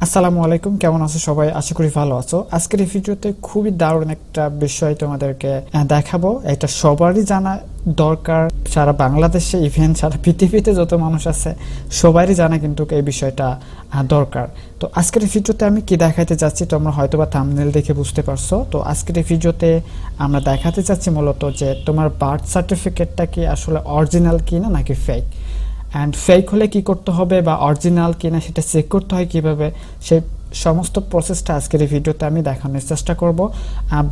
আসসালামু আলাইকুম, কেমন আছো সবাই? আশা করি ভালো আছো। আজকের এই ভিডিওতে খুবই দারুণ একটা বিষয় তোমাদেরকে দেখাবো। এটা সবারই জানা দরকার। সারা বাংলাদেশে ইভেন সারা পৃথিবীতে যত মানুষ আছে সবারই জানা কিন্তু এই বিষয়টা দরকার। তো আজকের এই ভিডিওতে আমি কি দেখাতে যাচ্ছি তোমরা হয়তোবা থাম্বনেল দেখে বুঝতে পারছো। তো আজকের এই ভিডিওতে আমরা দেখাতে চাচ্ছি মূলত যে তোমার বার্থ সার্টিফিকেটটা কি আসলে অরিজিনাল কিনা নাকি ফেক। অ্যান্ড ফেক হলে কি করতে হবে বা অরিজিনাল কিনা সেটা চেক করতে হয় কিভাবে, সেই সমস্ত প্রসেসটা আজকের এই ভিডিওতে আমি দেখানোর চেষ্টা করব।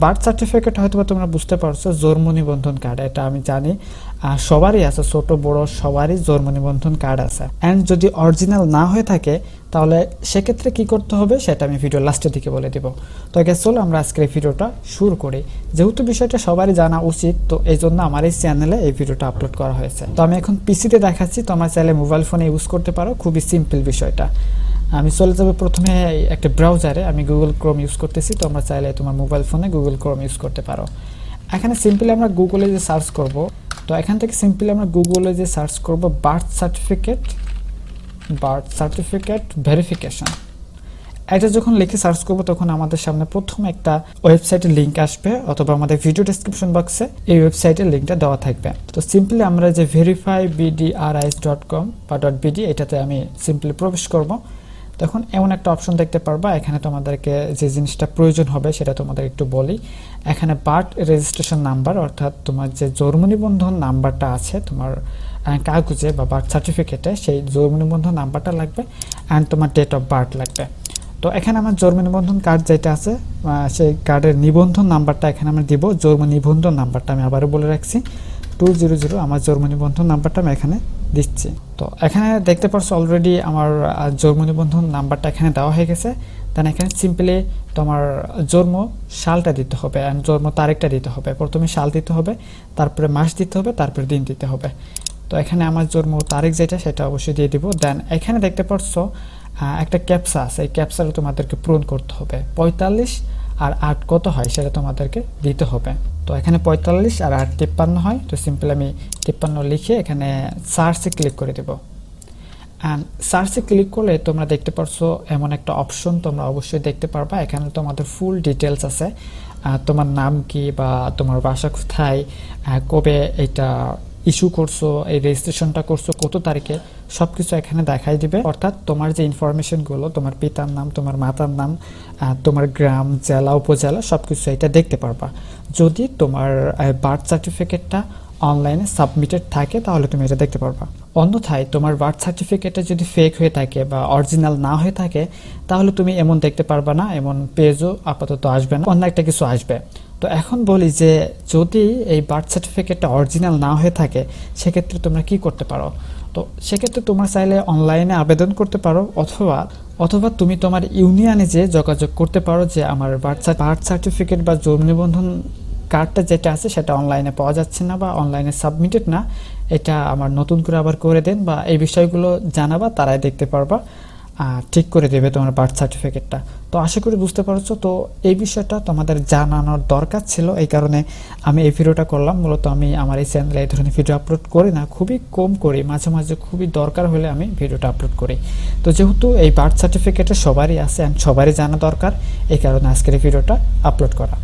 বার্থ সার্টিফিকেট হয়তো তোমরা বুঝতে পারছো, জন্ম নিবন্ধন কার্ড, এটা আমি জানি সবারই আছে, ছোট বড় সবারই জন্ম নিবন্ধন কার্ড আছে। অ্যান্ড যদি অরিজিনাল না হয়ে থাকে তাহলে সেক্ষেত্রে কি করতে হবে সেটা আমি ভিডিও লাস্টের দিকে বলে দেব। তো চলো আমরা আজকের এই ভিডিওটা শুরু করি। যেহেতু বিষয়টা সবারই জানা উচিত, তো এই জন্য আমার এই চ্যানেলে এই ভিডিওটা আপলোড করা হয়েছে। তো আমি এখন পিসিতে দেখাচ্ছি, তোমরা চাইলে মোবাইল ফোনে ইউজ করতে পারো। খুবই সিম্পল বিষয়টা। আমি চলে যাবো প্রথমে একটা ব্রাউজারে, আমি গুগল ক্রোম ইউজ করতেছি। তোমরা চাইলে তোমার মোবাইল ফোনে গুগল ক্রোম ইউজ করতে পারো। এখানে সিম্পলি আমরা গুগলে যে সার্চ করব, তো এখান থেকে সিম্পলি আমরা গুগলে যে সার্চ করব বার্থ সার্টিফিকেট ভেরিফিকেশন। এটা যখন লিখে সার্চ করব তখন আমাদের সামনে প্রথম একটা ওয়েবসাইটের লিঙ্ক আসবে, অথবা আমাদের ভিডিও ডেসক্রিপশন বক্সে এই ওয়েবসাইটের লিঙ্কটা দেওয়া থাকবে। তো সিম্পলি আমরা যে verifybdris.com বা .bd এটাতে আমি সিম্পলি প্রবেশ করব। তখন এমন একটা অপশন দেখতে পারবা। এখানে তোমাদেরকে যে জিনিসটা প্রয়োজন হবে সেটা তোমাদের একটু বলি। এখানে বার্থ রেজিস্ট্রেশন নাম্বার, অর্থাৎ তোমার যে জন্ম নিবন্ধন নাম্বারটা আছে তোমার কাগজে বা বার্থ সার্টিফিকেটে, সেই জন্ম নিবন্ধন নাম্বারটা লাগবে। অ্যান্ড তোমার ডেট অফ বার্থ লাগবে। তো এখানে আমার জন্ম নিবন্ধন কার্ড যেটা আছে সেই কার্ডের নিবন্ধন নাম্বারটা এখানে আমরা দিব। জন্ম নিবন্ধন নাম্বারটা আমি আবারও বলে রাখছি 200, আমার জন্ম নিবন্ধন নাম্বারটা আমি এখানে দিচ্ছি। তো এখানে দেখতে পাচ্ছ অলরেডি আমার জন্ম নিবন্ধন নাম্বারটা এখানে দেওয়া হয়ে গেছে। দেন এখানে সিম্পলি তোমার জন্ম সালটা দিতে হবে অ্যান্ড জন্ম তারিখটা দিতে হবে। প্রথমে সাল দিতে হবে, তারপরে মাস দিতে হবে, তারপরে দিন দিতে হবে। তো এখানে আমার জন্ম তারিখ যেটা সেটা অবশ্যই দিয়ে দিব। দেন এখানে দেখতে পাচ্ছ একটা ক্যাপসা আছে, এই ক্যাপসাটা তোমাদেরকে পূরণ করতে হবে। 45 আর 8 কত হয় সেটা তোমাদেরকে দিতে হবে। তো এখানে 45 আর 8 53 হয়। তো সিম্পল আমি 53 লিখে এখানে সার্চে ক্লিক করে দেব। অ্যান্ড সার্চে ক্লিক করলে তোমরা দেখতে পারছো এমন একটা অপশন তোমরা অবশ্যই দেখতে পারবা। এখানে তোমাদের ফুল ডিটেলস আছে, তোমার নাম কি বা তোমার বাসা কোথায়, কবে এটা ইস্যু করছো, এই রেজিস্ট্রেশনটা করছো কত তারিখে, সব কিছু এখানে দেখাই দিবে। অর্থাৎ তোমার যে ইনফরমেশনগুলো, তোমার পিতার নাম, তোমার মাতার নাম, তোমার গ্রাম, জেলা, উপজেলা, সব কিছু এটা দেখতে পারবা। যদি তোমার বার্থ সার্টিফিকেটটা অনলাইনে সাবমিটেড থাকে তাহলে তুমি এটা দেখতে পারবা। অন্যথায় তোমার বার্থ সার্টিফিকেটটা যদি ফেক হয়ে থাকে বা অরিজিনাল না হয়ে থাকে তাহলে তুমি এমন দেখতে পারবা না, এমন পেজও আপাতত আসবে না, অন্য একটা কিছু আসবে। তো এখন বলি যে যদি এই বার্থ সার্টিফিকেটটা অরিজিনাল না হয়ে থাকে সেক্ষেত্রে তোমরা কি করতে পারো। তো সেক্ষেত্রে তোমরা চাইলে অনলাইনে আবেদন করতে পারো, অথবা তুমি তোমার ইউনিয়নে যে যোগাযোগ করতে পারো যে আমার বার্থ সার্টিফিকেট বা জন্ম নিবন্ধন কার্ডটা যেটা আছে সেটা অনলাইনে পাওয়া যাচ্ছে না বা অনলাইনে সাবমিটেড না, এটা আমার নতুন করে আবার করে দেন, বা এই বিষয়গুলো জানাবা, তারাই দেখতে পারবা, ঠিক করে দেবে তোমার বার্থ সার্টিফিকেটটা। তো আশা করি বুঝতে পারছো। তো এই বিষয়টা তোমাদের জানানোর দরকার ছিল, এই কারণে আমি এই ভিডিওটা করলাম। মূলত আমি আমার এই চ্যানেলে এই ধরনের ভিডিও আপলোড করি না, খুবই কম করি, মাঝে মাঝে খুবই দরকার হলে আমি ভিডিওটা আপলোড করি। তো যেহেতু এই বার্থ সার্টিফিকেটটা সবারই আছে অ্যান্ড সবারই জানা দরকার, এই কারণে আজকের এই ভিডিওটা আপলোড করা।